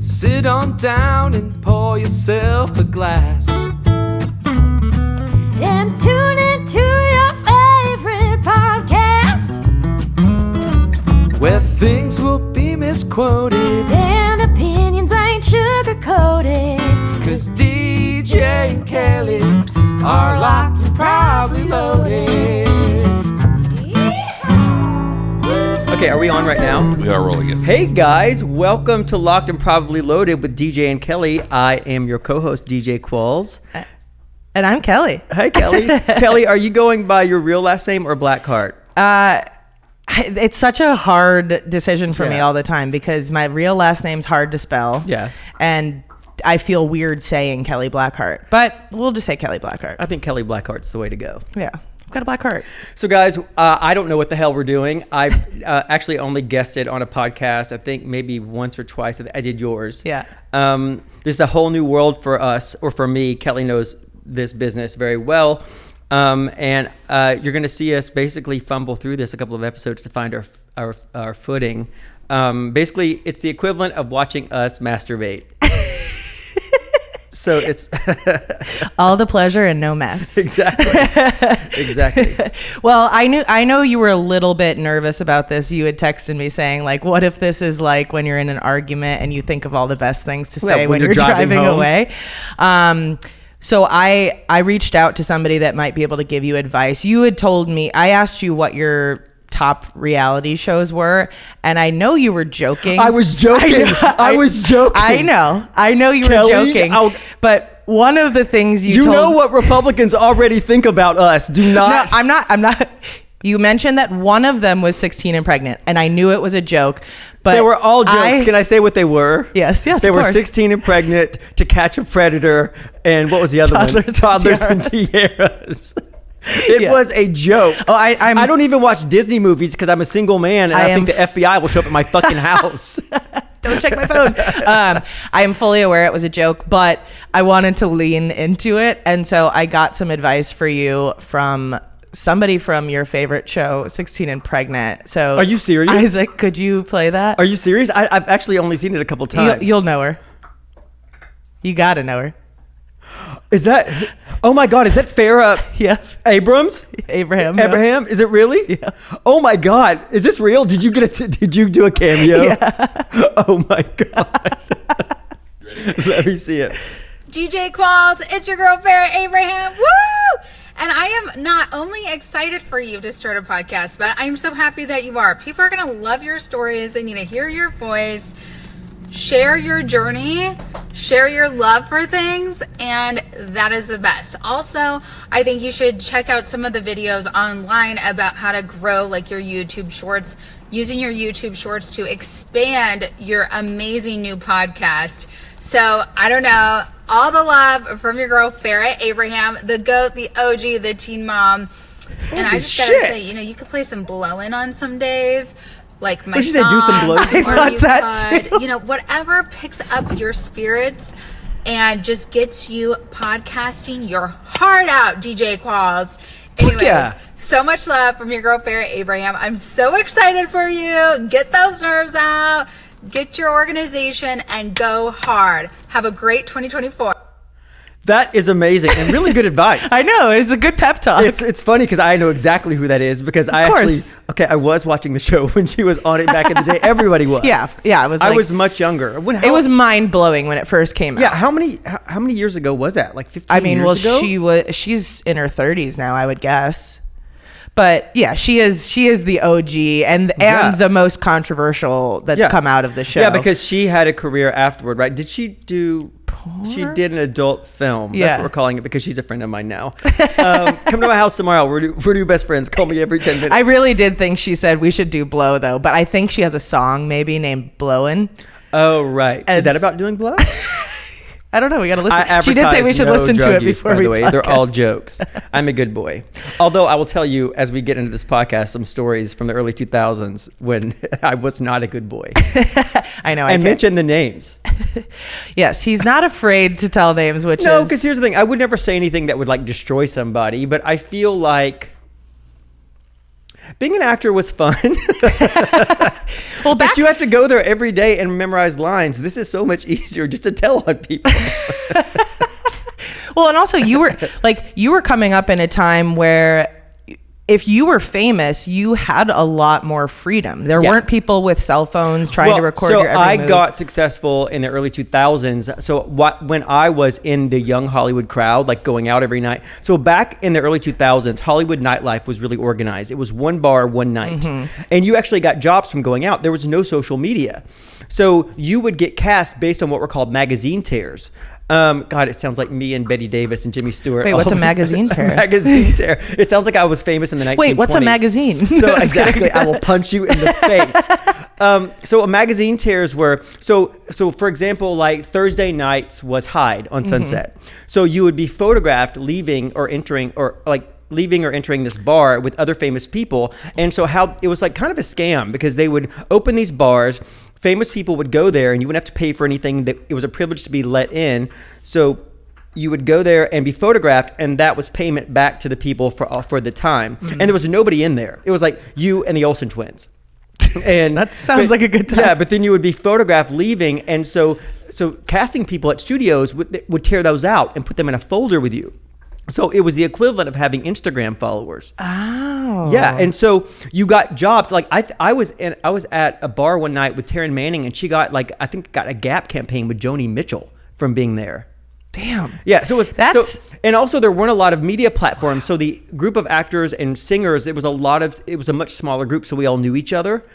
Sit on down and pour yourself a glass. And tune into your favorite podcast, where things will be misquoted and opinions ain't sugar-coated. 'Cause DJ and Kelly are locked and probably loaded. Okay, are we on right now? We are rolling it. Hey guys, welcome to Locked and Probably Loaded with DJ and Kelly. I am your co-host, DJ Qualls. And I'm Kelly. Hi, Kelly. Kelly, are you going by your real last name or Blackheart? It's such a hard decision for me Yeah. all the time because my real last name's hard to spell. Yeah. And I feel weird saying Kelly Blackheart, but we'll just say Kelly Blackheart. I think Kelly Blackheart's the way to go. Yeah. I've got a black heart. So guys, I don't know what the hell we're doing. I've actually only guested on a podcast, I think maybe once or twice. I did yours. Yeah. This is a whole new world for us, or for me. Kelly knows this business very well. And you're going to see us basically fumble through this a couple of episodes to find our footing. Basically, it's the equivalent of watching us masturbate. So it's all the pleasure and no mess. Exactly. Well, I know you were a little bit nervous about this. You had texted me saying, like, what if this is like when you're in an argument and you think of all the best things to say when you're driving away? So I reached out to somebody that might be able to give you advice. You had told me, I asked you what your top reality shows were, and I know you were joking. I was joking. I was joking. I know you Kelly, were joking. But one of the things you told, know what Republicans already think about us. Do not. No, I'm not. You mentioned that one of them was 16 and pregnant, and I knew it was a joke. But they were all jokes. Can I say what they were? Yes, They were 16 and pregnant, To Catch a Predator, and what was the other one? Toddlers and Tiaras. It was a joke. Oh, I don't even watch Disney movies because I'm a single man, and I think the FBI will show up at my fucking house. Don't check my phone. I am fully aware it was a joke, but I wanted to lean into it, and so I got some advice for you from somebody from your favorite show, 16 and Pregnant. So, are you serious, Isaac? Could you play that? Are you serious? I've actually only seen it a couple times. You'll know her. You gotta know her. Is that? Oh my God! Is that Farrah? Abraham? Is it really? Yeah. Oh my God! Is this real? Did you did you do a cameo? Yeah. Oh my God! Let me see it. DJ Qualls, it's your girl Farrah Abraham. Woo! And I am not only excited for you to start a podcast, but I'm so happy that you are. People are going to love your stories. They need to hear your voice, share your journey, share your love for things, and that is the best. Also, I think you should check out some of the videos online about how to grow like your YouTube shorts, using your YouTube shorts to expand your amazing new podcast. So, I don't know, all the love from your girl Farrah Abraham, the GOAT, the OG, the teen mom. And I just gotta say, you could play some blow-in on some days. Like my song, do some blow-in? or you could, whatever picks up your spirits and just gets you podcasting your heart out, DJ Qualls. Anyways, so much love from your girl Farrah Abraham. I'm so excited for you. Get those nerves out. Get your organization and go hard. Have a great 2024. That is amazing and really good advice. I know, it's a good pep talk. It's funny because I know exactly who that is because I was watching the show when she was on it back in the day. Everybody was. Yeah. I was much younger. It was mind blowing when it first came out. Yeah. How many years ago was that? Like 15 years ago? She's in her 30s now, I would guess. But yeah, she is the OG and the most controversial that's come out of the show. Yeah, because she had a career afterward, right? Did she do? She did an adult film. That's what we're calling it because she's a friend of mine now. Come to my house tomorrow. We're new best friends. Call me every 10 minutes. I really did think she said we should do Blow though, but I think she has a song maybe named Blowin'. Oh right. Is that about doing blow? I don't know. We got to listen. She did say we should listen to it before we podcast. They're all jokes. I'm a good boy. Although I will tell you, as we get into this podcast, some stories from the early 2000s when I was not a good boy. I know. And mention the names. Yes, he's not afraid to tell names, which No, because here's the thing. I would never say anything that would like destroy somebody, but I feel like Being an actor was fun. Well, but you have to go there every day and memorize lines. This is so much easier just to tell on people. Well, and also you were coming up in a time where if you were famous, you had a lot more freedom. There weren't people with cell phones trying to record your every move. I got successful in the early 2000s. So when I was in the young Hollywood crowd, like going out every night. So back in the early 2000s, Hollywood nightlife was really organized. It was one bar, one night. And you actually got jobs from going out. There was no social media. So you would get cast based on what were called magazine tears. God, it sounds like me and Betty Davis and Jimmy Stewart. Wait, what's a magazine tear? Magazine tear. It sounds like I was famous in the 1920s. Wait, what's a magazine? So exactly, I will punch you in the face. So a magazine tears were, so for example, like Thursday nights was Hyde on Sunset. So you would be photographed leaving or entering this bar with other famous people. And so how it was like kind of a scam because they would open these bars. Famous people would go there and you wouldn't have to pay for anything. That it was a privilege to be let in. So you would go there and be photographed, and that was payment back to the people for the time. And there was nobody in there. It was like you and the Olsen twins. And that sounds like a good time. Yeah, but then you would be photographed leaving, and so casting people at studios would tear those out and put them in a folder with you. So it was the equivalent of having Instagram followers. Oh. Yeah, and so you got jobs. Like I was at a bar one night with Taryn Manning, and she got a Gap campaign with Joni Mitchell from being there. Damn. Yeah, so and also there weren't a lot of media platforms. So the group of actors and singers, it was a much smaller group, so we all knew each other.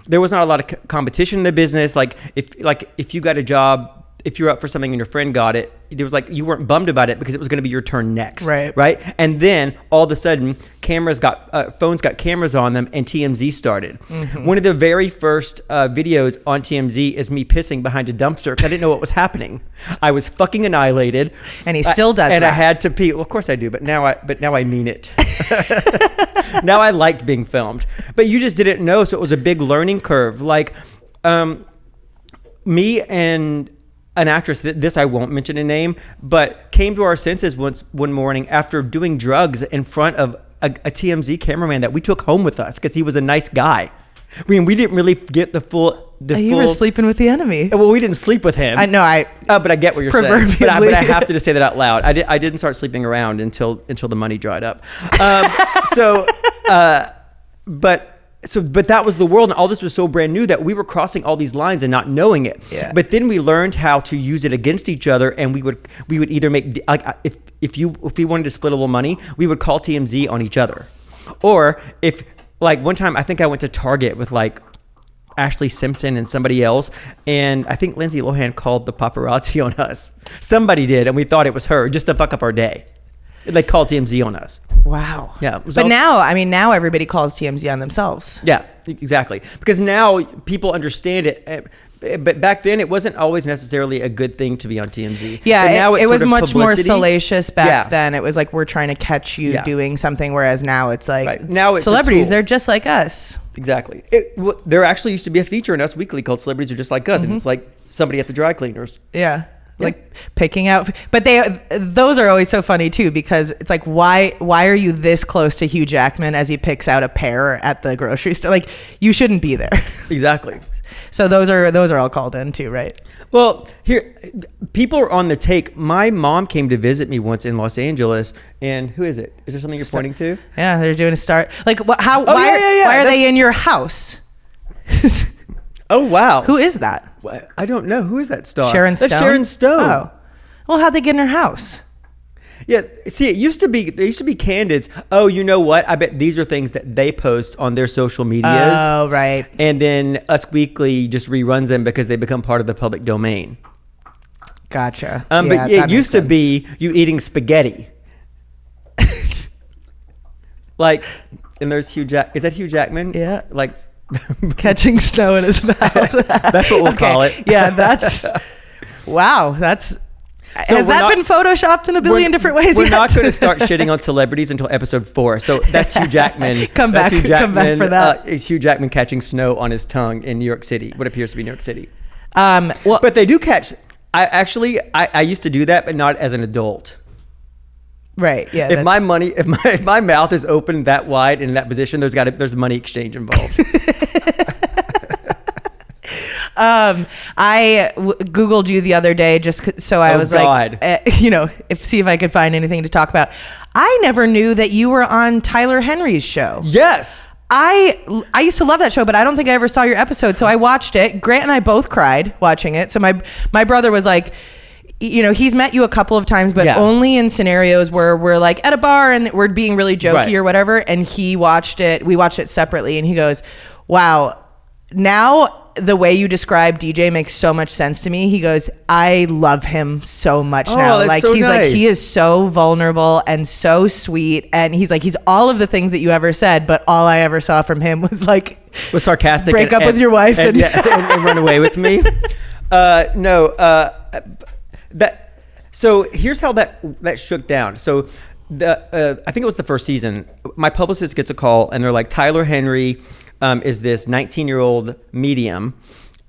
There was not a lot of competition in the business. Like if you got a job, if you're up for something and your friend got it, there was like you weren't bummed about it because it was going to be your turn next, right? And then all of a sudden, phones got cameras on them, and TMZ started. One of the very first videos on TMZ is me pissing behind a dumpster because I didn't know what was happening. I was fucking annihilated, and he still does. And I had to pee. Well, of course I do, but now I mean it. Now I liked being filmed, but you just didn't know, so it was a big learning curve. Like me and an actress, this I won't mention a name, but came to our senses one morning after doing drugs in front of a TMZ cameraman that we took home with us because he was a nice guy. I mean, we didn't really get the full. You were sleeping with the enemy. Well, we didn't sleep with him. I know. But I get what you're saying. But I have to just say that out loud. I didn't start sleeping around until the money dried up. But that was the world, and all this was so brand new that we were crossing all these lines and not knowing it. Yeah. But then we learned how to use it against each other, and we would either make if we wanted to split a little money, we would call TMZ on each other, or if like one time I think I went to Target with like Ashley Simpson and somebody else, and I think Lindsay Lohan called the paparazzi on us. Somebody did, and we thought it was her just to fuck up our day. They called TMZ on us. Wow. Yeah. But now everybody calls TMZ on themselves. Yeah, exactly. Because now people understand it. But back then, it wasn't always necessarily a good thing to be on TMZ. Yeah, but now it was much publicity. more salacious back then. It was like, we're trying to catch you doing something, whereas now it's like, now it's celebrities, they're just like us. Exactly. There actually used to be a feature in Us Weekly called Celebrities Are Just Like Us, and it's like somebody at the dry cleaners. Yeah. Like picking out, but those are always so funny too, because it's like, why are you this close to Hugh Jackman as he picks out a pear at the grocery store? Like, you shouldn't be there. Exactly. So those are all called in too, right? Well, here, people are on the take. My mom came to visit me once in Los Angeles, and who is it? Is there something you're pointing to? Yeah, they're doing a start. Like, why are they in your house? Oh, wow. Who is that? I don't know. Who is that star? Sharon Stone? That's Sharon Stone. Oh. Well, how'd they get in her house? Yeah. See, there used to be candids. Oh, you know what? I bet these are things that they post on their social medias. Oh, right. And then Us Weekly just reruns them because they become part of the public domain. Gotcha. But it used to be you eating spaghetti. Like, and there's Hugh Is that Hugh Jackman? Yeah. Like, catching snow in his mouth. That's what we'll call it. Yeah, wow. Has that been photoshopped in a billion different ways? We're not going to start shitting on celebrities until episode 4. So that's Hugh Jackman. Come back for that. It's Hugh Jackman catching snow on his tongue in New York City, what appears to be New York City. But they do catch. I used to do that, but not as an adult. Right. Yeah. If my mouth is open that wide in that position, there's money exchange involved. I Googled you the other day so I was like, see if I could find anything to talk about. I never knew that you were on Tyler Henry's show. Yes. I used to love that show, but I don't think I ever saw your episode. So I watched it. Grant and I both cried watching it. So my brother was like, he's met you a couple of times, but only in scenarios where we're like at a bar and we're being really jokey or whatever. And we watched it separately, and he goes, wow, now the way you describe DJ makes so much sense to me. He goes, I love him so much now. Like so he's nice. like, he is so vulnerable and so sweet. And he's like, he's all of the things that you ever said, but all I ever saw from him was sarcastic. Break up with your wife and run away with me. So here's how that shook down. So I think it was the first season. My publicist gets a call and they're like, Tyler Henry is this 19-year-old medium,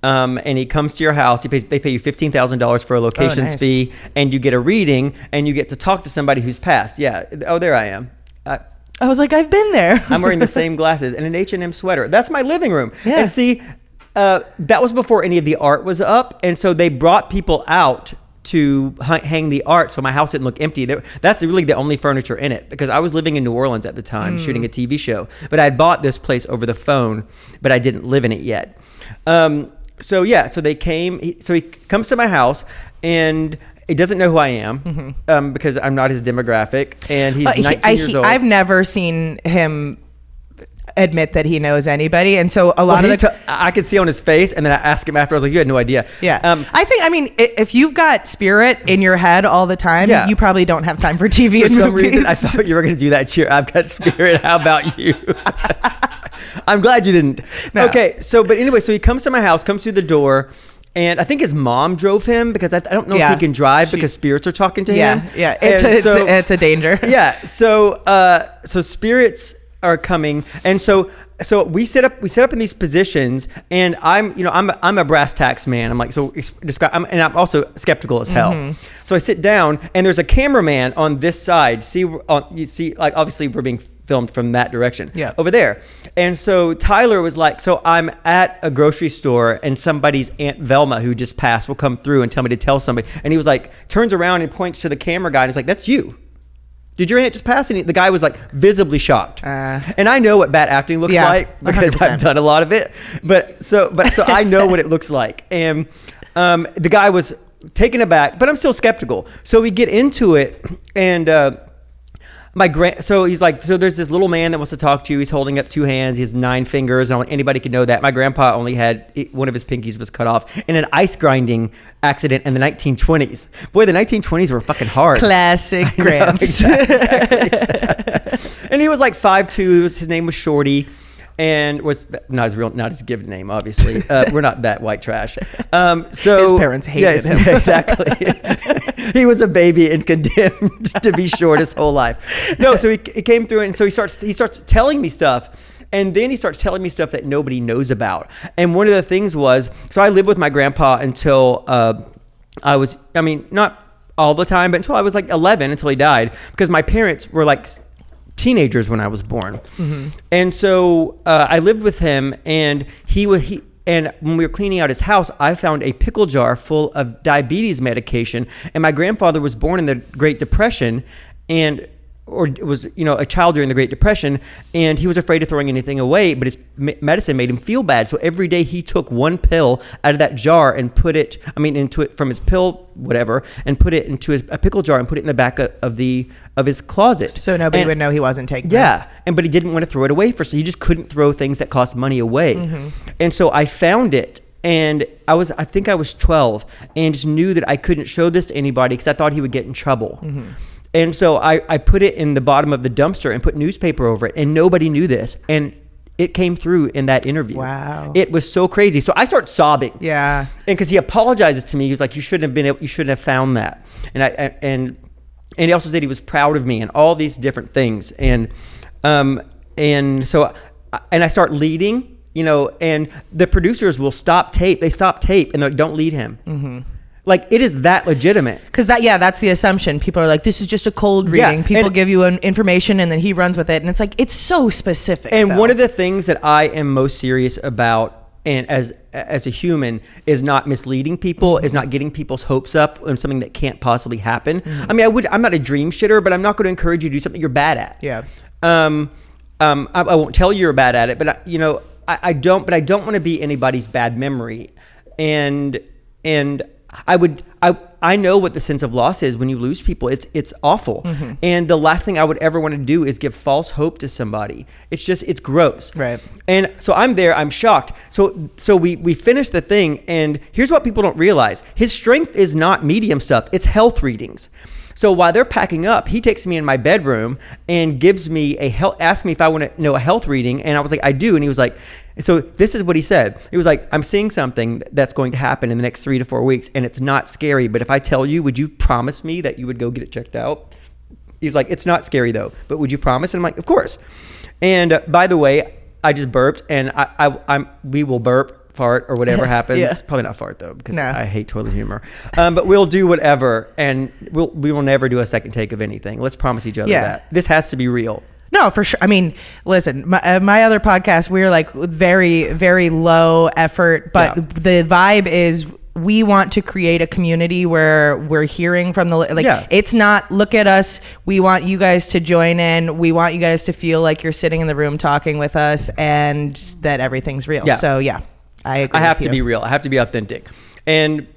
and he comes to your house. They pay you $15,000 for a locations fee, and you get a reading, and you get to talk to somebody who's passed. Yeah. Oh, there I am. I was like, I've been there. I'm wearing the same glasses and an H&M sweater. That's my living room. Yeah. And see, that was before any of the art was up, and so they brought people out to hang the art, so my house didn't look empty. That's really the only furniture in it, because I was living in New Orleans at the time, shooting a TV show. But I had bought this place over the phone, but I didn't live in it yet. So they came. So he comes to my house, and he doesn't know who I am, because I'm not his demographic, and he's 19 years old. I've never seen him admit that he knows anybody, and so I could see on his face, and then I asked him after. I was like, "You had no idea." Yeah, I mean, if you've got spirit in your head all the time, you probably don't have time for TV. For some reason, I thought you were going to do that. I've got spirit. How about you? I'm glad you didn't. No. Okay, so he comes to my house, comes through the door. And I think his mom drove him, because I don't know if he can drive because spirits are talking to him. Yeah, it's a danger. Yeah, so spirits are coming, and so we set up in these positions, and I'm a brass tacks man. I'm like, so describe, and I'm also skeptical as hell. So I sit down, and there's a cameraman on this side. You see, like, obviously we're being filmed from that direction, over there. And so Tyler was like, so I'm at a grocery store, and somebody's Aunt Velma, who just passed, will come through and tell me to tell somebody. And he was like, turns around and points to the camera guy, and he's like, that's you. Did your aunt just pass? And the guy was like visibly shocked. And I know what bad acting looks like, because 100%. I've done a lot of it. But I know what it looks like. And the guy was taken aback, but I'm still skeptical. So we get into it, and so he's like, so there's this little man that wants to talk to you. He's holding up two hands. He has 9 fingers. Anybody could know that. My grandpa only had one of his pinkies was cut off in an ice grinding accident in the 1920s. Boy, the 1920s were fucking hard. Classic Gramps. And he was like 5'2". His name was Shorty. And was not his given name, obviously. We're not that white trash. So his parents hated him. Exactly. He was a baby and condemned to be short his whole life. No, so he came through, and so he starts telling me stuff. And then he starts telling me stuff that nobody knows about. And one of the things was, so I lived with my grandpa until not all the time, but until I was like 11, until he died, because my parents were like teenagers when I was born. And so I lived with him, and and when we were cleaning out his house, I found a pickle jar full of diabetes medication. And my grandfather was born in the Great Depression, or was a child during the Great Depression, and he was afraid of throwing anything away, but his medicine made him feel bad. So every day he took one pill out of that jar and put it, into it from his pill, whatever, and put it into a pickle jar and put it in the back of his closet. So nobody would know he wasn't taking it. Yeah, but he didn't want to throw it away so he just couldn't throw things that cost money away. And so I found it, and I think I was 12, and just knew that I couldn't show this to anybody because I thought he would get in trouble. And so I put it in the bottom of the dumpster and put newspaper over it, and nobody knew this. And it came through in that interview. Wow. It was so crazy. So I start sobbing. Yeah. And because he apologizes to me, he was like, you shouldn't have found that. And he also said he was proud of me and all these different things. And so I start leading, and the producers will stop tape. They stop tape and they don't lead him. Like, it is that legitimate. Because that's the assumption. People are like, this is just a cold reading. People give you information and then he runs with it. And it's like, it's so specific. And one of the things that I am most serious about, and as a human, is not misleading people, is not getting people's hopes up on something that can't possibly happen. I mean, I'm not a dream shitter, but I'm not going to encourage you to do something you're bad at. Yeah. I won't tell you you're bad at it, but I don't want to be anybody's bad memory. And I know what the sense of loss is when you lose people. It's awful. And the last thing I would ever want to do is give false hope to somebody. It's gross. Right. And so I'm there, I'm shocked. So we finished the thing, and here's what people don't realize. His strength is not medium stuff, it's health readings. So while they're packing up, he takes me in my bedroom and gives me asks me if I want to know a health reading. And I was like, I do. And he was like, so this is what he said. He was like, I'm seeing something that's going to happen in the next 3 to 4 weeks, and it's not scary. But if I tell you, would you promise me that you would go get it checked out? He was like, it's not scary though, but would you promise? And I'm like, of course. And by the way, I just burped, and we will burp, fart, or whatever happens. Yeah. Probably not fart though, because No. I hate toilet humor. But we'll do whatever, and we will never do a second take of anything. Let's promise each other that. This has to be real. No, for sure. I mean, listen, my other podcast, we're like very, very low effort, but the vibe is we want to create a community where we're hearing from it's not, look at us. We want you guys to join in. We want you guys to feel like you're sitting in the room talking with us and that everything's real. Yeah. So I agree. I have to be real. I have to be authentic. And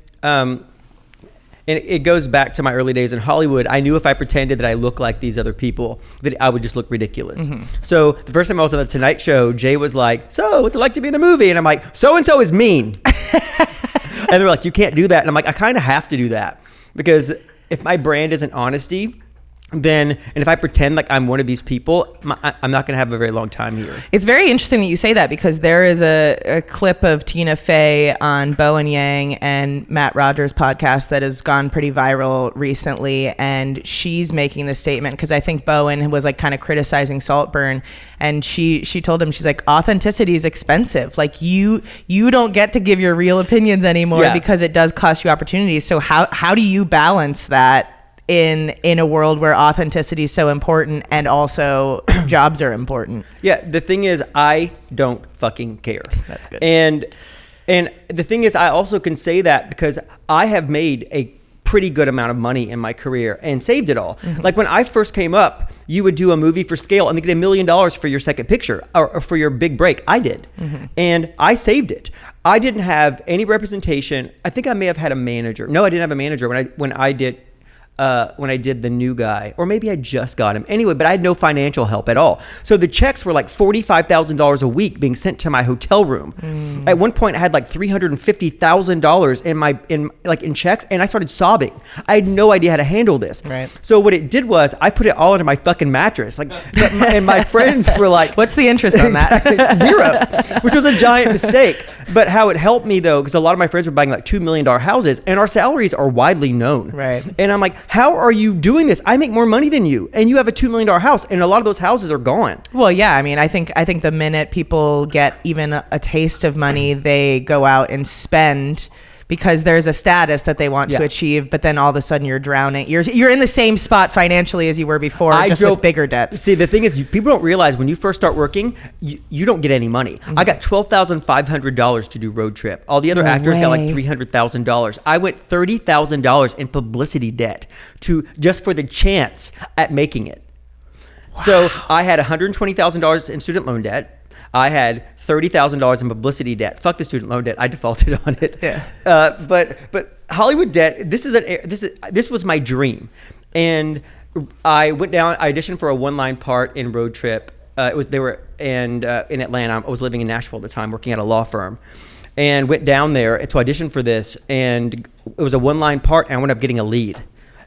it goes back to my early days in Hollywood. I knew if I pretended that I looked like these other people, that I would just look ridiculous. So the first time I was on the Tonight Show, Jay was like, so what's it like to be in a movie? And I'm like, so-and-so is mean. And they're like, you can't do that. And I'm like, I kind of have to do that, because if my brand isn't honesty, and if I pretend like I'm one of these people, I'm not going to have a very long time here. It's very interesting that you say that, because there is a clip of Tina Fey on Bowen Yang and Matt Rogers' podcast that has gone pretty viral recently, and she's making this statement because I think Bowen was like kind of criticizing Saltburn, and she told him, she's like, authenticity is expensive. Like you don't get to give your real opinions anymore because it does cost you opportunities. So how do you balance that in a world where authenticity is so important and also jobs are important? Yeah, the thing is, I don't fucking care. That's good. And the thing is, I also can say that because I have made a pretty good amount of money in my career and saved it all. Like when I first came up, you would do a movie for scale and they get $1 million for your second picture or for your big break. I did. And I saved it. I didn't have any representation. I think I may have had a manager. No, I didn't have a manager when I did The New Guy, or maybe I just got him. Anyway, but I had no financial help at all. So the checks were like $45,000 a week being sent to my hotel room. At one point, I had like $350,000 in checks, and I started sobbing. I had no idea how to handle this. Right. So what it did was I put it all into my fucking mattress. And my friends were like, "What's the interest on that?" Zero, which was a giant mistake. But how it helped me though, because a lot of my friends were buying like $2 million houses, and our salaries are widely known. Right. And I'm like, how are you doing this? I make more money than you, and you have a $2 million house, and a lot of those houses are gone. Well, yeah. I mean, I think the minute people get even a taste of money, they go out and spend because there's a status that they want to achieve. But then all of a sudden, you're drowning. You're in the same spot financially as you were before, with bigger debts. See, the thing is, people don't realize when you first start working, you don't get any money. I got $12,500 to do Road Trip. All the other actors got like $300,000. I went $30,000 in publicity debt just for the chance at making it. Wow. So I had $120,000 in student loan debt. I had $30,000 in publicity debt. Fuck the student loan debt. I defaulted on it. Yeah. But Hollywood debt. This was my dream, and I went down. I auditioned for a one-line part in Road Trip. In Atlanta. I was living in Nashville at the time, working at a law firm, and went down there to audition for this. And it was a one-line part, and I wound up getting a lead.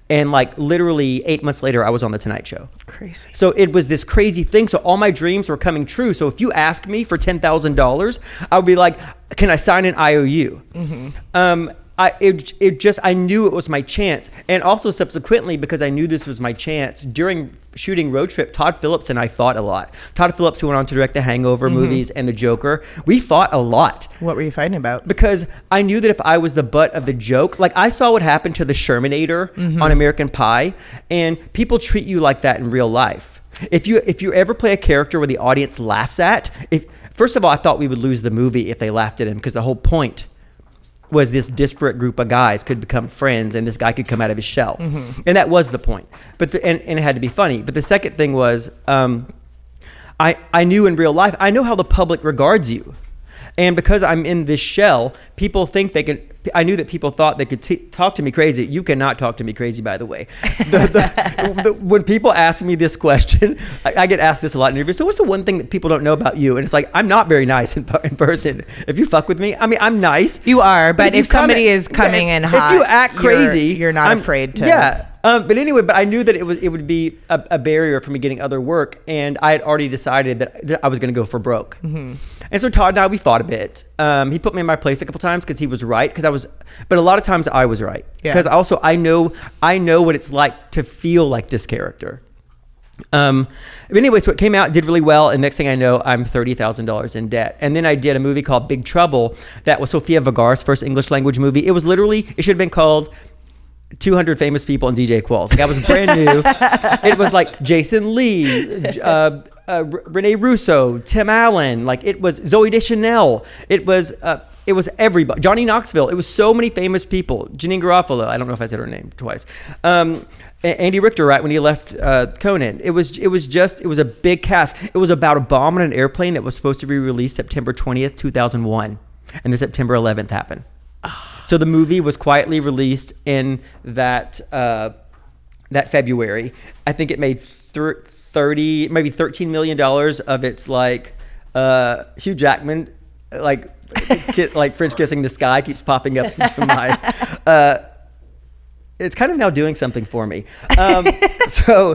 And like literally 8 months later, I was on The Tonight Show. Crazy. So it was this crazy thing. So all my dreams were coming true. So if you ask me for $10,000, I would be like, can I sign an IOU? I knew it was my chance. And also subsequently, because I knew this was my chance, during shooting Road Trip, Todd Phillips and I fought a lot. Todd Phillips, who went on to direct the Hangover movies and the Joker, we fought a lot. What were you fighting about? Because I knew that if I was the butt of the joke, like I saw what happened to the Shermanator on American Pie, and people treat you like that in real life. If you ever play a character where the audience laughs at, first of all, I thought we would lose the movie if they laughed at him, because the whole point was this disparate group of guys could become friends and this guy could come out of his shell. And that was the point. But and it had to be funny. But the second thing was, I knew in real life, I know how the public regards you. And because I'm in this shell, people think they can. I knew that people thought they could talk to me crazy. You cannot talk to me crazy, by the way. When people ask me this question, I get asked this a lot in interviews. So what's the one thing that people don't know about you? And it's like, I'm not very nice in person. If you fuck with me, I mean, I'm nice. You are, but if somebody is coming in hot, if you act crazy, you're not afraid to. Yeah. But anyway, but I knew that it would be a barrier for me getting other work, and I had already decided that I was going to go for broke. And so Todd and I, we fought a bit. He put me in my place a couple times because he was right. But a lot of times I was right. Because also I know what it's like to feel like this character. But anyway, so it came out, did really well, and next thing I know, I'm $30,000 in debt. And then I did a movie called Big Trouble that was Sofia Vergara's first English language movie. It should have been called 200 Famous People and DJ Qualls. Like, I was brand new. It was like Jason Lee, Rene Russo, Tim Allen. Like, it was Zooey Deschanel. It was everybody. Johnny Knoxville. It was so many famous people. Janine Garofalo. I don't know if I said her name twice. Andy Richter, right when he left Conan. It was a big cast. It was about a bomb on an airplane that was supposed to be released September 20th, 2001. And then September 11th happened. So the movie was quietly released in that February. I think it made maybe $13 million of its like Hugh Jackman like French kissing the sky keeps popping up into my. It's kind of now doing something for me. But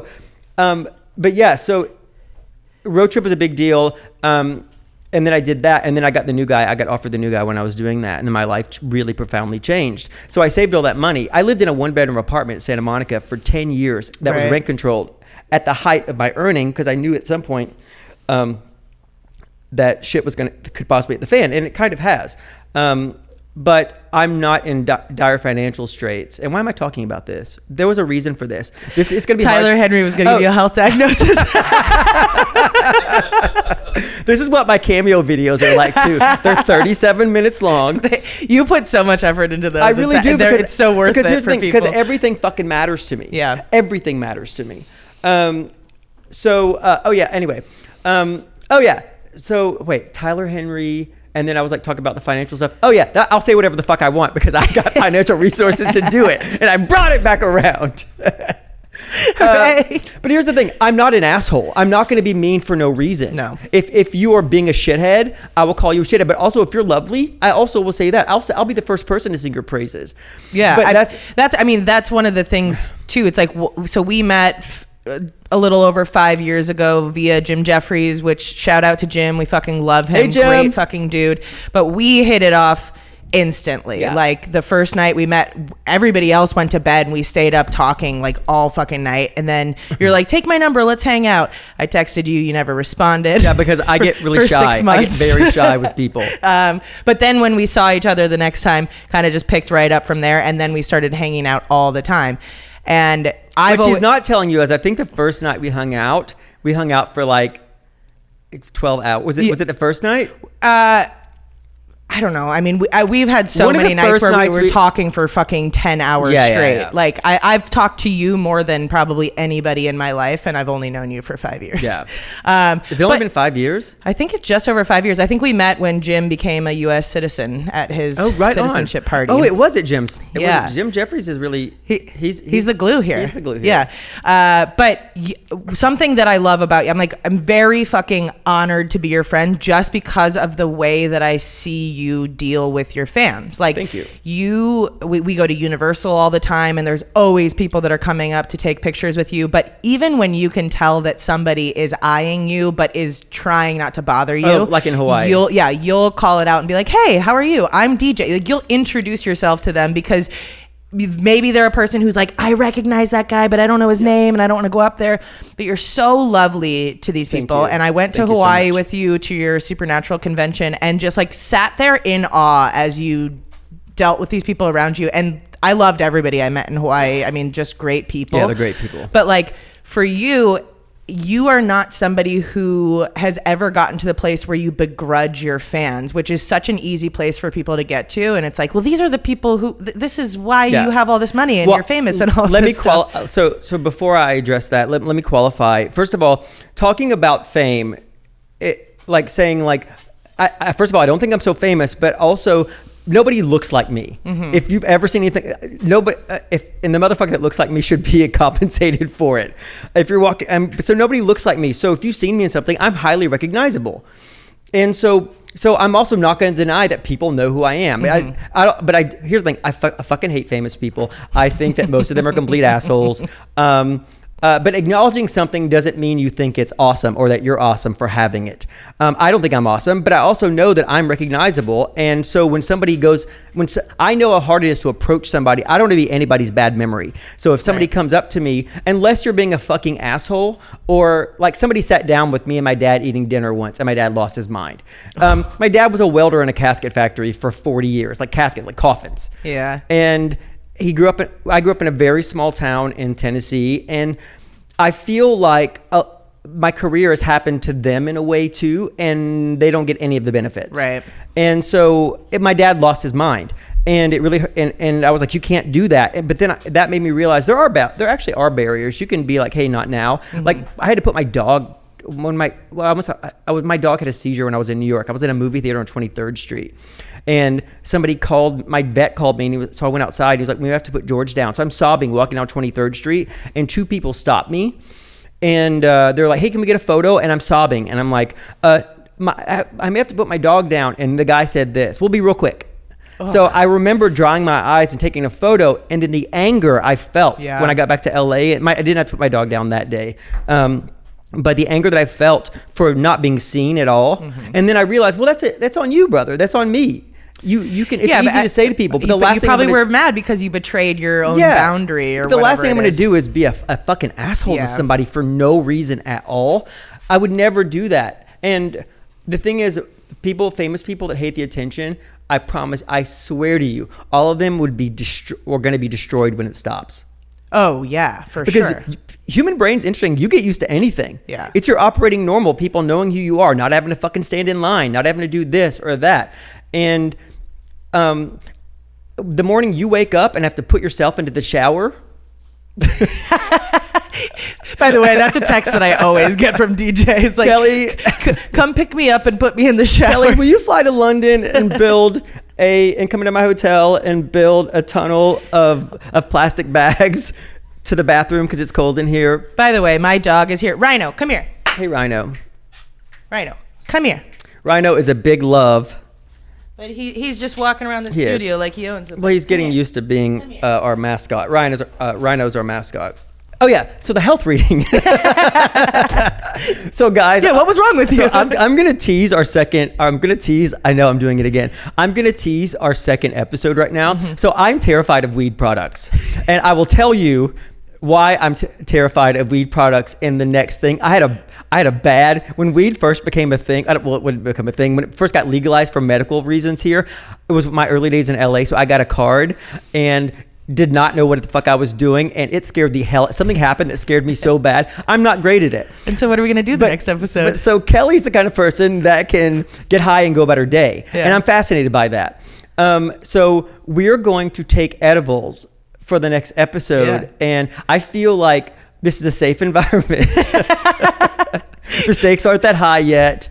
yeah, so Road Trip was a big deal. And then I did that, and then I got offered the new guy when I was doing that, and then my life really profoundly changed. So I saved all that money. I lived in a one-bedroom apartment in Santa Monica for 10 years that was rent controlled at the height of my earning, because I knew at some point that shit could possibly hit the fan, and it kind of has. But I'm not in dire financial straits. And why am I talking about this? There was a reason for this. It's going to be Tyler Henry was going to give you a health diagnosis. This is what my Cameo videos are like too. They're 37 minutes long. You put so much effort into those. I really do, because it's so worth it for people. Because everything fucking matters to me. Yeah. Everything matters to me. So wait, Tyler Henry. And then I was like talking about the financial stuff. Oh yeah, I'll say whatever the fuck I want because I got financial resources to do it. And I brought it back around. But here's the thing. I'm not an asshole. I'm not going to be mean for no reason. No. If you are being a shithead, I will call you a shithead. But also, if you're lovely, I also will say that. I'll be the first person to sing your praises. Yeah. But that's one of the things too. It's like, so we met a little over 5 years ago via Jim Jeffries, which shout out to Jim. We fucking love him. Hey, Jim. Great fucking dude. But we hit it off instantly. Yeah. Like the first night we met, everybody else went to bed and we stayed up talking like all fucking night. And then you're like, take my number, let's hang out. I texted you, you never responded. Yeah, because I get really shy. 6 months. I get very shy with people. But then when we saw each other the next time, kind of just picked right up from there. And then we started hanging out all the time. And what she's not telling you is, I think the first night we hung out for like 12 hours. Was it the first night? I don't know. I mean, we've had so many nights where we were talking for fucking 10 hours straight. Yeah. Like I've talked to you more than probably anybody in my life, and I've only known you for 5 years. Yeah. Has it only been 5 years? I think it's just over 5 years. I think we met when Jim became a U.S. citizen at his citizenship party. Oh, it was at Jim's. Jim Jeffries is really he's the glue here. He's the glue here. Yeah. But something that I love about you, I'm very fucking honored to be your friend just because of the way that I see you deal with your fans. Like, thank you. We go to Universal all the time, and there's always people that are coming up to take pictures with you. But even when you can tell that somebody is eyeing you but is trying not to bother you, like in Hawaii, you'll call it out and be like, hey, how are you? I'm DJ. Like, you'll introduce yourself to them, because maybe they're a person who's like, I recognize that guy, but I don't know his name and I don't want to go up there. But you're so lovely to these people. And I went to Hawaii with you to your Supernatural convention and just like sat there in awe as you dealt with these people around you. And I loved everybody I met in Hawaii. I mean, just great people. Yeah, they're great people. But like for you, you are not somebody who has ever gotten to the place where you begrudge your fans, which is such an easy place for people to get to. And it's like, well, these are the people who, this is why you have all this money and you're famous and all this stuff. So before I address that, let me qualify. First of all, talking about fame, first of all, I don't think I'm so famous, but also nobody looks like me. Mm-hmm. If you've ever seen anything, nobody. And the motherfucker that looks like me should be compensated for it. If you're walking, so nobody looks like me. So if you've seen me in something, I'm highly recognizable. And so I'm also not going to deny that people know who I am. Mm-hmm. Here's the thing: I fucking hate famous people. I think that most of them are complete assholes. But acknowledging something doesn't mean you think it's awesome or that you're awesome for having it. I don't think I'm awesome, but I also know that I'm recognizable. And so when somebody I know how hard it is to approach somebody. I don't want to be anybody's bad memory. So if somebody comes up to me, unless you're being a fucking asshole, or like somebody sat down with me and my dad eating dinner once and my dad lost his mind. My dad was a welder in a casket factory for 40 years, like coffins. Yeah. And I grew up in a very small town in Tennessee, and I feel like my career has happened to them in a way too, and they don't get any of the benefits. Right. And so my dad lost his mind, and it really and I was like, you can't do that. But then that made me realize there actually are barriers. You can be like, hey, not now. Mm-hmm. Like I had to put my dog my dog had a seizure when I was in New York. I was in a movie theater on 23rd Street. And my vet called me, so I went outside. He was like, we have to put George down. So I'm sobbing, walking down 23rd Street, and two people stopped me. And they're like, hey, can we get a photo? And I'm sobbing. And I'm like, I may have to put my dog down. And the guy said this, we'll be real quick. Ugh. So I remember drying my eyes and taking a photo. And then the anger I felt when I got back to LA, I didn't have to put my dog down that day. But the anger that I felt for not being seen at all. Mm-hmm. And then I realized, well, that's on you, brother. That's on me. You can. It's easy to say to people, but the last thing you probably were mad because you betrayed your own boundary or whatever. The last thing I'm going to do is be a fucking asshole to somebody for no reason at all. I would never do that. And the thing is, famous people that hate the attention, I promise, I swear to you, all of them are going to be destroyed when it stops. Oh yeah, sure. Because human brain's interesting. You get used to anything. Yeah. It's your operating normal. People knowing who you are, not having to fucking stand in line, not having to do this or that. And the morning you wake up and have to put yourself into the shower. By the way, that's a text that I always get from DJ. It's like, Kelly, come pick me up and put me in the shower. Kelly, will you fly to London and come into my hotel and build a tunnel of plastic bags to the bathroom because it's cold in here? By the way, my dog is here. Rhino, come here. Hey, Rhino. Rhino, come here. Rhino is a big love. But he's just walking around the studio like he owns it. Well, he's getting used to being our mascot. Rhino's our mascot. Oh yeah, so the health reading. So guys, what was wrong with you? So I'm gonna tease our second. I know I'm doing it again. I'm gonna tease our second episode right now. Mm-hmm. So I'm terrified of weed products, and I will tell you why I'm terrified of weed products in the next thing. I had a bad, when weed first became a thing, it wouldn't become a thing, when it first got legalized for medical reasons here, it was my early days in LA, so I got a card and did not know what the fuck I was doing, and it scared the hell. Something happened that scared me so bad. I'm not great at it. And so what are we going to do the next episode? So Kelly's the kind of person that can get high and go about her day, and I'm fascinated by that. So we're going to take edibles for the next episode, and I feel like this is a safe environment. The stakes aren't that high yet.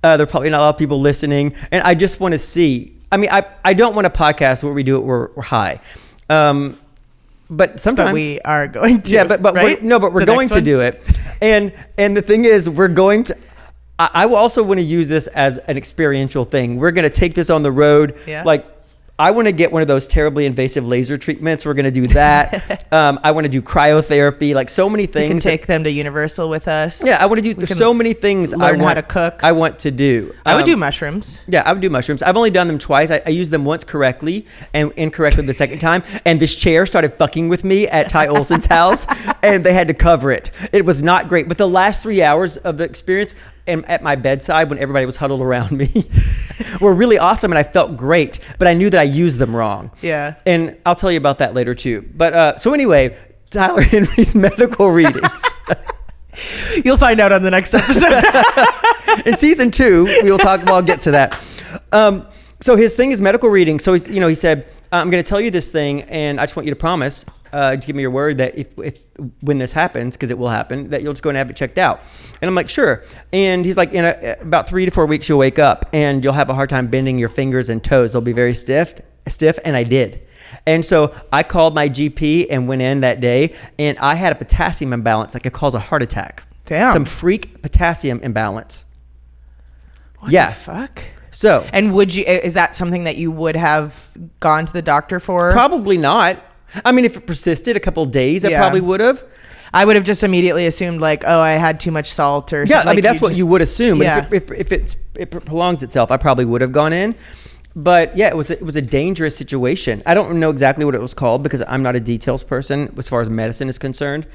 There are probably not a lot of people listening, and I just want to see. I mean, I don't want a podcast where we do it where we're high. But sometimes we are going to. Yeah, but right? We're going to do it. And the thing is, we're going to. I will also want to use this as an experiential thing. We're going to take this on the road. Yeah. Like, I want to get one of those terribly invasive laser treatments. We're going to do that. I want to do cryotherapy, like so many things. You can take them to Universal with us. Yeah, I want to do. There's so many things. Learn how to cook. I want to do. I would do mushrooms. Yeah, I would do mushrooms. I've only done them twice. I used them once correctly and incorrectly the second time. And this chair started fucking with me at Ty Olson's house, and they had to cover it. It was not great. But the last 3 hours of the experience, and at my bedside when everybody was huddled around me, were really awesome, and I felt great. But I knew that I used them wrong. Yeah. And I'll tell you about that later too. But so anyway, Tyler Henry's medical readings. You'll find out on the next episode. In season 2, we will talk. Well, I'll get to that. So his thing is medical reading. So he's, he said, I'm going to tell you this thing, and I just want you to promise, to give me your word that if when this happens, because it will happen, that you'll just go and have it checked out. And I'm like, sure. And he's like, in about 3 to 4 weeks, you'll wake up and you'll have a hard time bending your fingers and toes. They'll be very stiff. And I did. And so I called my GP and went in that day, and I had a potassium imbalance that could cause a heart attack. Damn. Some freak potassium imbalance. What the fuck? So, and is that something that you would have gone to the doctor for? Probably not. I mean, if it persisted a couple of days, I probably would have. I would have just immediately assumed like, oh, I had too much salt or something. Yeah, I mean, that's what you would assume. But if it prolongs itself, I probably would have gone in. But yeah, it was a dangerous situation. I don't know exactly what it was called because I'm not a details person as far as medicine is concerned.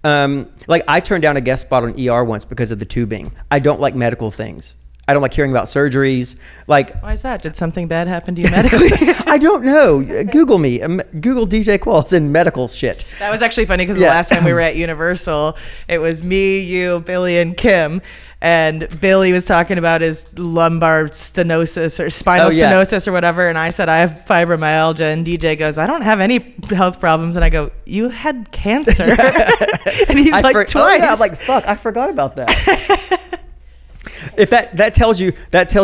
Like I turned down a guest spot on ER once because of the tubing. I don't like medical things. I don't like hearing about surgeries. Like, why is that? Did something bad happen to you medically? I don't know. Google me. Google DJ Qualls and medical shit. That was actually funny because the last time we were at Universal, it was me, you, Billy, and Kim. And Billy was talking about his lumbar stenosis or spinal stenosis or whatever. And I said, I have fibromyalgia. And DJ goes, I don't have any health problems. And I go, you had cancer. And he's like, twice. Oh, yeah. I'm like, fuck, I forgot about that. If that tells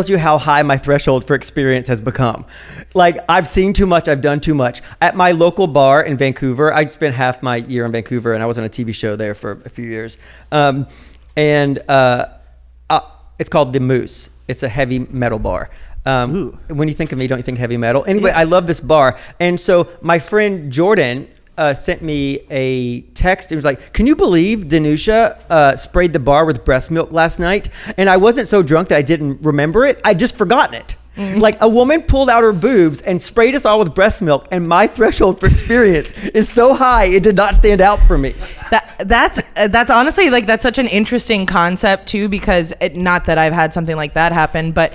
you how high my threshold for experience has become. Like I've seen too much, I've done too much. At my local bar in Vancouver, I spent half my year in Vancouver, and I was on a TV show there for a few years. It's called The Moose. It's a heavy metal bar. When you think of me, don't you think heavy metal? Anyway, yes. I love this bar, and so my friend Jordan sent me a text. It was like, can you believe Danusha sprayed the bar with breast milk last night? And I wasn't so drunk that I didn't remember it. I'd just forgotten it. Mm-hmm. Like a woman pulled out her boobs and sprayed us all with breast milk, and my threshold for experience is so high it did not stand out for me. That's honestly like that's such an interesting concept too, because not that I've had something like that happen, but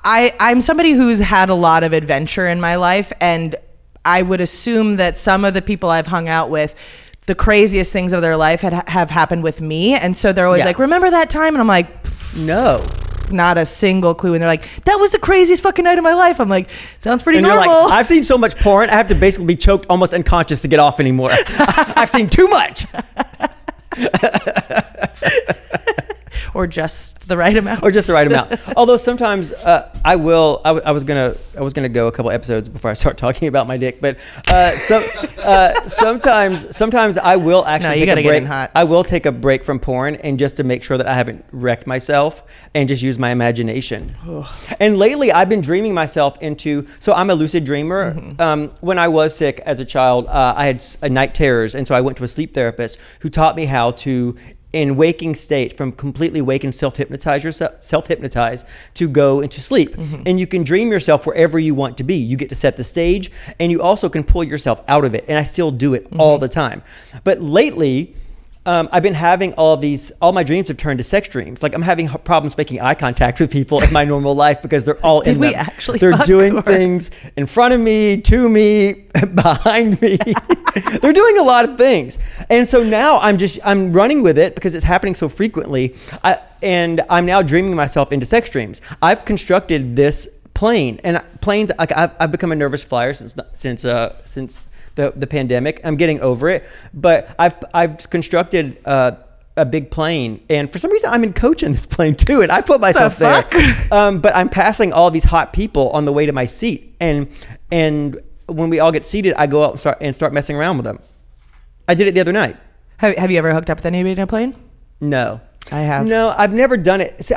I'm somebody who's had a lot of adventure in my life, and I would assume that some of the people I've hung out with, the craziest things of their life have happened with me. And so they're always like, remember that time? And I'm like, no, not a single clue. And they're like, that was the craziest fucking night of my life. I'm like, sounds pretty normal. You're like, I've seen so much porn, I have to basically be choked almost unconscious to get off anymore. I've seen too much. Or just the right amount. Although sometimes I was gonna go a couple episodes before I start talking about my dick, but sometimes I will actually take a break. I will take a break from porn, and just to make sure that I haven't wrecked myself, and just use my imagination. And lately I've been dreaming myself into. So I'm a lucid dreamer. Mm-hmm. When I was sick as a child, I had night terrors, and so I went to a sleep therapist who taught me how to, in waking state, from completely wake and self-hypnotize to go into sleep. Mm-hmm. And you can dream yourself wherever you want to be. You get to set the stage, and you also can pull yourself out of it. And I still do it all the time. But lately, I've been having all my dreams have turned to sex dreams. Like I'm having problems making eye contact with people in my normal life because they're all in them. They're doing things in front of me, to me, behind me. They're doing a lot of things. And so now I'm running with it because it's happening so frequently. And I'm now dreaming myself into sex dreams. I've constructed this plane, and planes, like I've become a nervous flyer since the pandemic. I'm getting over it, but I've constructed a big plane, and for some reason I'm in coach in this plane too, and I put myself there. But I'm passing all these hot people on the way to my seat, and when we all get seated, I go out and start messing around with them. I did it the other night. Have you ever hooked up with anybody in a plane? No. I have. No, I've never done it. See,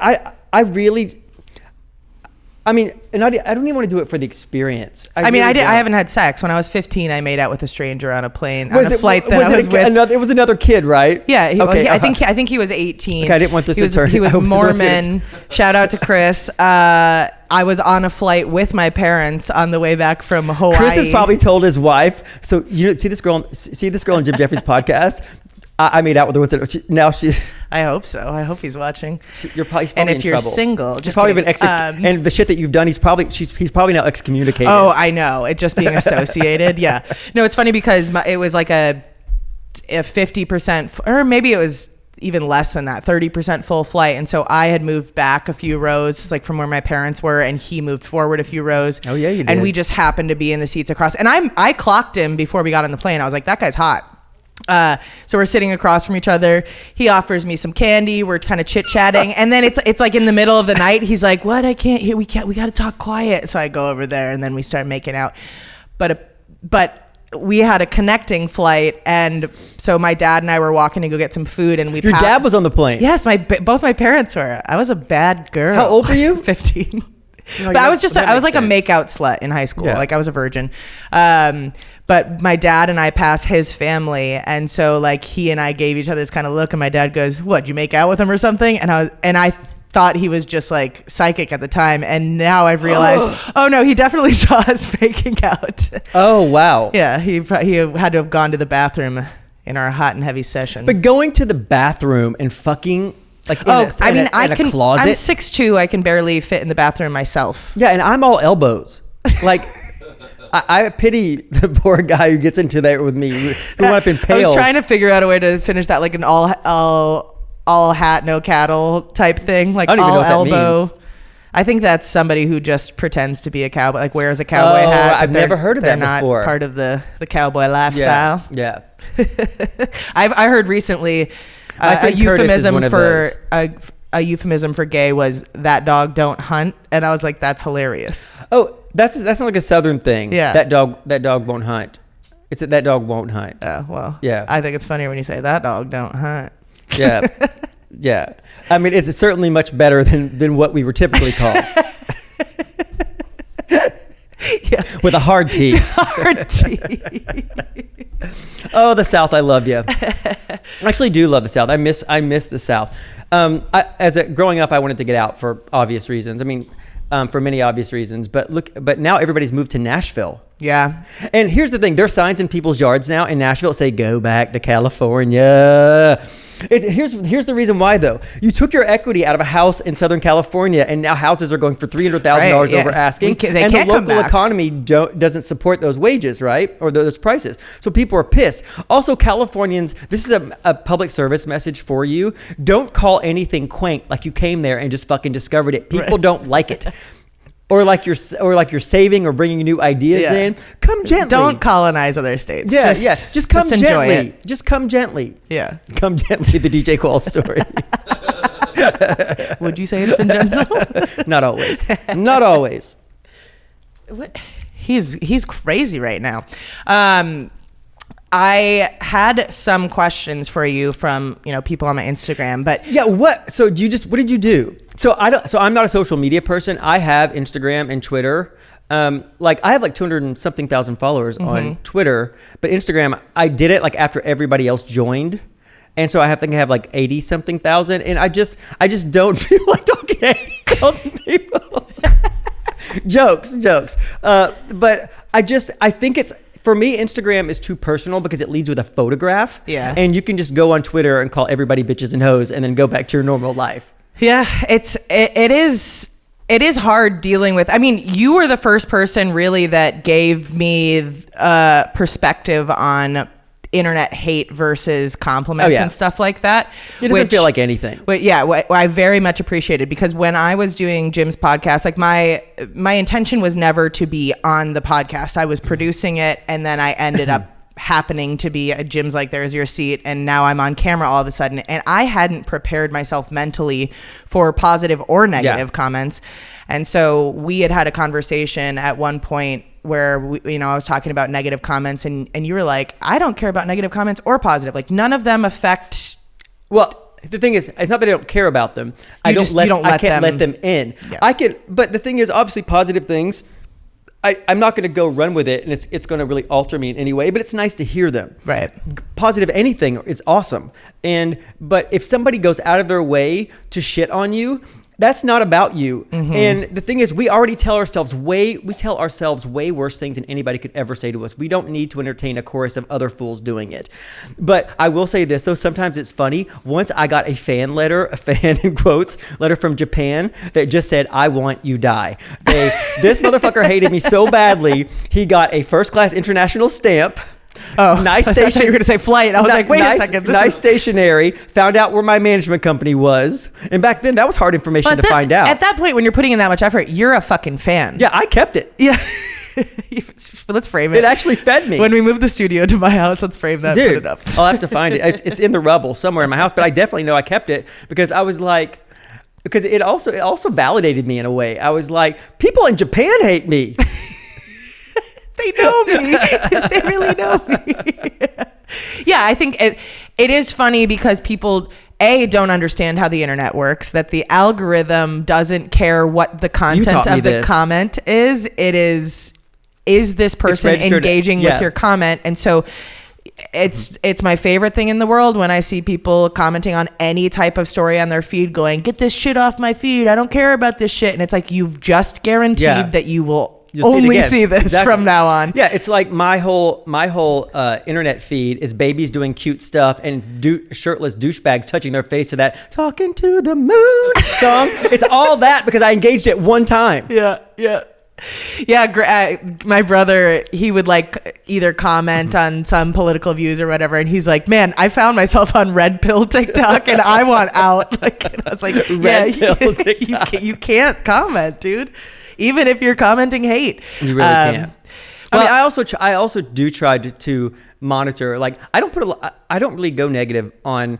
I mean, and I don't even want to do it for the experience. I haven't had sex. When I was 15, I made out with a stranger on a plane on a flight that I was with. It was another kid, right? Yeah. I think he was 18. Okay, I didn't want this to turn. He was Mormon. Shout out to Chris. I was on a flight with my parents on the way back from Hawaii. Chris has probably told his wife. So see this girl on Jim Jeffries' podcast. I made out with her once. Now she's. I hope so. I hope he's watching. He's probably and if in you're trouble. single, just probably been and the shit that you've done, he's probably now excommunicated. Oh, I know. It just being associated. Yeah. No, it's funny because it was like a 50%, or maybe it was even less than that, 30% full flight. And so I had moved back a few rows, like from where my parents were, and he moved forward a few rows. Oh yeah, you did. And we just happened to be in the seats across. And I clocked him before we got on the plane. I was like, that guy's hot. So we're sitting across from each other. He offers me some candy. We're kind of chit chatting, and then it's like in the middle of the night. He's like, "What? I can't hear. We got to talk quiet." So I go over there, and then we start making out. But we had a connecting flight, and so my dad and I were walking to go get some food, and Your dad was on the plane. Yes, both my parents were. I was a bad girl. How old were you? 15. But I was like a makeout slut in high school. Yeah. Like I was a virgin. But my dad and I passed his family, and so like he and I gave each other this kind of look, and my dad goes, "What? Did you make out with him or something?" And I thought he was just like psychic at the time, and now I've realized, oh no, he definitely saw us making out. Oh wow. Yeah, he had to have gone to the bathroom in our hot and heavy session. But going to the bathroom and fucking like in a closet. I'm 6'2". I can barely fit in the bathroom myself. Yeah, and I'm all elbows. Like I pity the poor guy who gets into there with me, who went up impaled. I was trying to figure out a way to finish that, like an all hat, no cattle type thing, like I don't even all know what that elbow. means. I think that's somebody who just pretends to be a cowboy, like wears a cowboy hat. I've never heard of that before. They're not part of the cowboy lifestyle. Yeah. I heard recently a euphemism for gay was "that dog don't hunt," and I was like, that's hilarious. Oh, that's not like a Southern thing. Yeah. That dog won't hunt. It's that dog won't hunt. Oh, well. Yeah. I think it's funnier when you say that dog don't hunt. Yeah. Yeah. I mean, it's certainly much better than what we were typically called. Yeah. With a hard T. Hard T. Oh, the South, I love you. I actually do love the South. I miss the South. Growing up, I wanted to get out for obvious reasons. I mean, for many obvious reasons. But now everybody's moved to Nashville. Yeah. And here's the thing: there's signs in people's yards now in Nashville that say "Go back to California." Here's the reason why, though. You took your equity out of a house in Southern California, and now houses are going for $300,000 over asking. And the local economy doesn't support those wages, right? Or those prices. So people are pissed. Also, Californians, this is a public service message for you. Don't call anything quaint like you came there and just fucking discovered it. People don't like it. Or like you're saving or bringing new ideas in. Come gently. Don't colonize other states. Yeah, Just come enjoy gently. it. Just come gently. Yeah. Come gently. The DJ Qualls story. Would you say it's been gentle? Not always. Not always. What? He's crazy right now. I had some questions for you from people on my Instagram, but yeah, what? So what did you do? So I'm not a social media person. I have Instagram and Twitter. I have like 200 and something thousand followers on Twitter, but Instagram, I did it like after everybody else joined. And so I think I have like 80 something thousand, and I just don't feel like talking to 80,000 people. Jokes. But I think it's, for me, Instagram is too personal because it leads with a photograph. Yeah. And you can just go on Twitter and call everybody bitches and hoes and then go back to your normal life. Yeah, it is hard dealing with. I mean, you were the first person really that gave me perspective on internet hate versus compliments and stuff like that. It doesn't feel like anything. But yeah, I very much appreciated, because when I was doing Jim's podcast, like my intention was never to be on the podcast. I was producing it, and then I ended up happening to be at Jim's like, there's your seat, and now I'm on camera all of a sudden, and I hadn't prepared myself mentally for positive or negative comments. And so we had a conversation at one point where I was talking about negative comments, and you were like, I don't care about negative comments or positive. Like, none of them affect the thing is, it's not that I don't care about them. I can't let them in. Yeah. I can, but the thing is, obviously, positive things. I'm not going to go run with it, and it's going to really alter me in any way. But it's nice to hear them. Right. Positive anything, it's awesome. But if somebody goes out of their way to shit on you, that's not about you. Mm-hmm. And the thing is, we already tell ourselves way worse things than anybody could ever say to us. We don't need to entertain a chorus of other fools doing it. But I will say this, though, sometimes it's funny. Once I got a fan in quotes, letter from Japan that just said, "I want you die." This motherfucker hated me so badly, he got a first-class international stamp. Oh, nice I station. thought you were going to say flight. I was like, wait a second. Nice stationery. Found out where my management company was. And back then, that was hard information to find out. At that point, when you're putting in that much effort, you're a fucking fan. Yeah, I kept it. Yeah. Let's frame it. It actually fed me. When we moved the studio to my house, let's frame that. Dude, put it up. I'll have to find it. It's in the rubble somewhere in my house, but I definitely know I kept it because I was like, because it also validated me in a way. I was like, people in Japan hate me. They know me. They really know me. Yeah, I think it is funny because people don't understand how the internet works, that the algorithm doesn't care what the content of the comment is. It is this person engaging with your comment? And so it's my favorite thing in the world when I see people commenting on any type of story on their feed going, "Get this shit off my feed. I don't care about this shit." And it's like, you've just guaranteed that you will only see this from now on. Yeah, it's like my whole internet feed is babies doing cute stuff and shirtless douchebags touching their face to that "Talking to the Moon" song. It's all that because I engaged it one time. Yeah, my brother, he would like either comment on some political views or whatever, and he's like, "Man, I found myself on red pill TikTok and I want out." Like, and I was like, red pill TikTok. You can't comment, dude. Even if you're commenting hate, you really can't. Well, I also do try to monitor. Like, I don't really go negative on.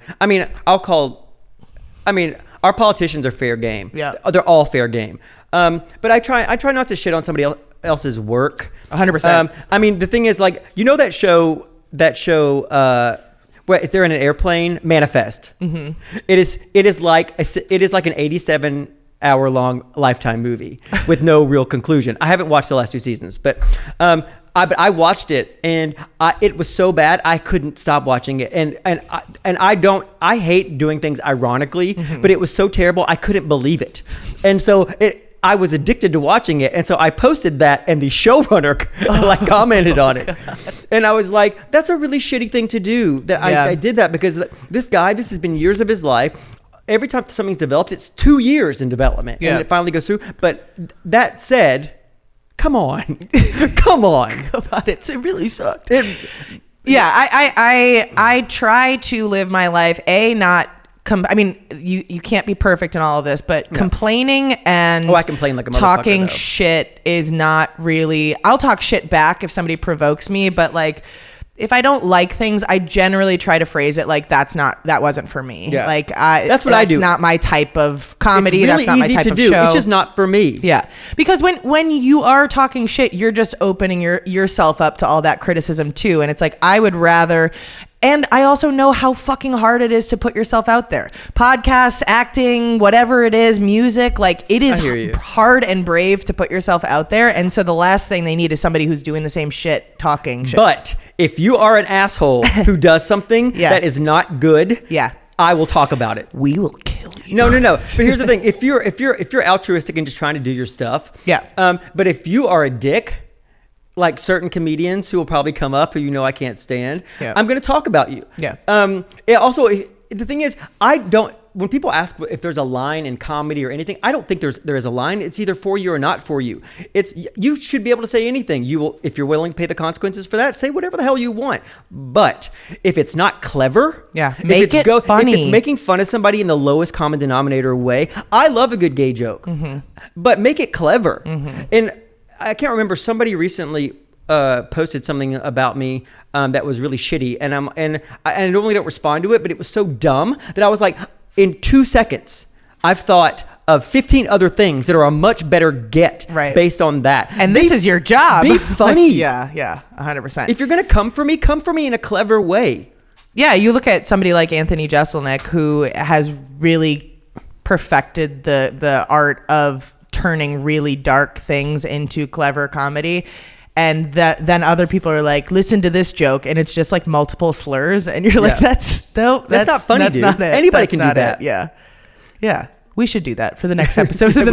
Our politicians are fair game. Yeah, they're all fair game. But I try not to shit on somebody else's work. 100%. The thing is, like, you know that show. Where if they're in an airplane, Manifest. Mm-hmm. It is like an 87-hour-long Lifetime movie with no real conclusion. I haven't watched the last 2 seasons, but I watched it and it was so bad I couldn't stop watching it. And I hate doing things ironically, mm-hmm. but it was so terrible I couldn't believe it, and so I was addicted to watching it, and so I posted that, and the showrunner commented on it, and I was like, "That's a really shitty thing to do." I did that because this has been years of his life. Every time something's developed, it's 2 years in development, and it finally goes through. But that said, come on, it really sucked. I try to live my life you can't be perfect in all of this, but complaining and I complain like a motherfucker, talking though. Shit is not really. I'll talk shit back if somebody provokes me, but like, if I don't like things, I generally try to phrase it like that wasn't for me. Yeah. Like that's what I do. That's not my type of comedy. It's really that's not easy my type to of do. show. It's just not for me. Yeah. Because when you are talking shit, you're just opening yourself up to all that criticism too. And it's like, I would rather. And I also know how fucking hard it is to put yourself out there. Podcasts, acting, whatever it is, music, like it is hard and brave to put yourself out there. And so the last thing they need is somebody who's doing the same shit, talking shit. But if you are an asshole who does something that is not good, I will talk about it. We will kill you. No. But here's the thing: if you're altruistic and just trying to do your stuff, but if you are a dick, like certain comedians who will probably come up who I can't stand, I'm going to talk about you. Yeah. Also, the thing is, when people ask if there's a line in comedy or anything, I don't think there is a line. It's either for you or not for you. You should be able to say anything. You will, if you're willing to pay the consequences for that, say whatever the hell you want. But if it's not clever, make it funny. If it's making fun of somebody in the lowest common denominator way, I love a good gay joke, but make it clever. And I can't remember, somebody recently posted something about me that was really shitty, and I normally don't respond to it, but it was so dumb that I was like, in 2 seconds, I've thought of 15 other things that are a much better get based on that. And this is your job. Be funny. Yeah, 100%. If you're gonna come for me in a clever way. yeah, you look at somebody like Anthony Jeselnik, who has really perfected the art of turning really dark things into clever comedy. And then other people are like, listen to this joke, and it's just like multiple slurs, and you're like, that's not funny, dude. Not it. Anybody that's can do that. Yeah. We should do that for the next episode. On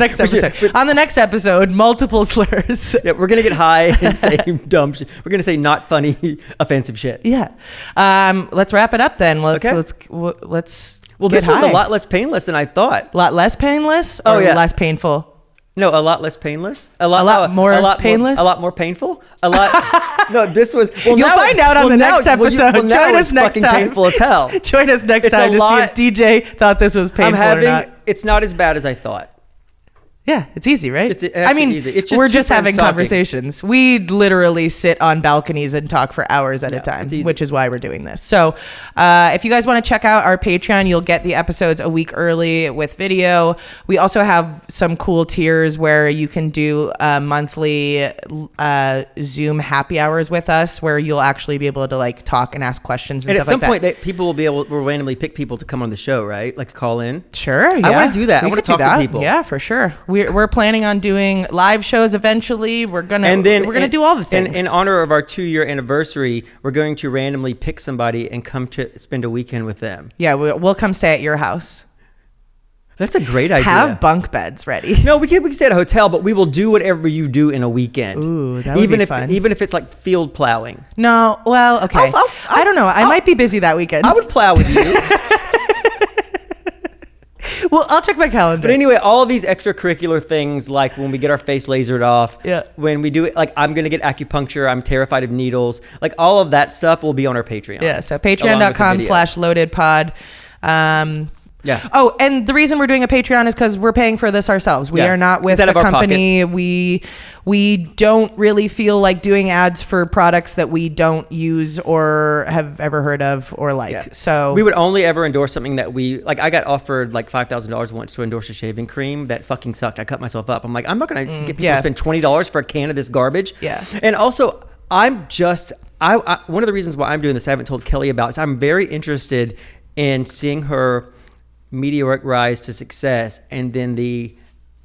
the next episode, multiple slurs. Yeah, we're gonna get high and say dumb shit. We're gonna say not funny, offensive shit. Yeah. Let's wrap it up then. Let's Well, this was a lot less painless than I thought. A lot less painless, or less painful? No, a lot less painless. A lot more painless. A lot more painful. A lot. No, this was. Well, you'll find out on the next episode. Join us next time. Painful as hell. Join us next time to see if DJ thought this was painful or not. It's not as bad as I thought. Yeah, it's easy, right? It's easy. It's just we're just having talking. conversations. We literally sit on balconies and talk for hours at a time, which is why we're doing this. So if you guys want to check out our Patreon, you'll get the episodes a week early with video. We also have some cool tiers where you can do monthly Zoom happy hours with us, where you'll actually be able to like talk and ask questions and stuff like that. And at some point, people will be able to randomly pick people to come on the show, right? Like call in. Sure, yeah. I want to do that. I want to talk to people. Yeah, for sure. We're planning on doing live shows eventually. We're gonna do all the things. In honor of our 2-year anniversary, we're going to randomly pick somebody and come to spend a weekend with them. Yeah, we'll come stay at your house. That's a great idea. Have bunk beds ready. No, we can stay at a hotel, but we will do whatever you do in a weekend. Ooh, that would be fun. Even if it's like field plowing. No, well, okay. I don't know. I might be busy that weekend. I would plow with you. Well, I'll check my calendar. But anyway, all of these extracurricular things, like when we get our face lasered off, when we do it, like I'm going to get acupuncture, I'm terrified of needles, like all of that stuff will be on our Patreon. Yeah, so patreon.com/loadedpod. Yeah. Oh, and the reason we're doing a Patreon is because we're paying for this ourselves. We are not with a company. We don't really feel like doing ads for products that we don't use or have ever heard of or like. Yeah. So we would only ever endorse something that we like. I got offered like $5,000 once to endorse a shaving cream that fucking sucked. I cut myself up. I'm like, I'm not gonna get people to spend $20 for a can of this garbage. Yeah. And also, one of the reasons why I'm doing this, I haven't told Kelly about, is I'm very interested in seeing her meteoric rise to success and then the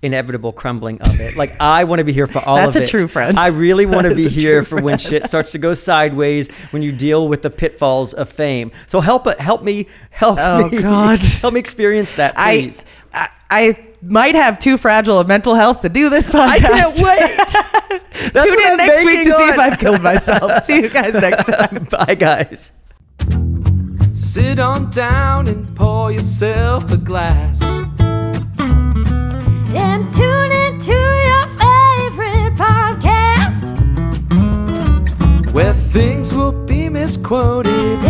inevitable crumbling of it. Like, I want to be here for all of it. That's a true friend. I really want to be here for when shit starts to go sideways, when you deal with the pitfalls of fame. So help me experience that, please. I might have too fragile of mental health to do this podcast. I can't wait. Tune in next week to see if I've killed myself. See you guys next time. Bye, guys. Sit on down and pour yourself a glass. Then tune into your favorite podcast, where things will be misquoted.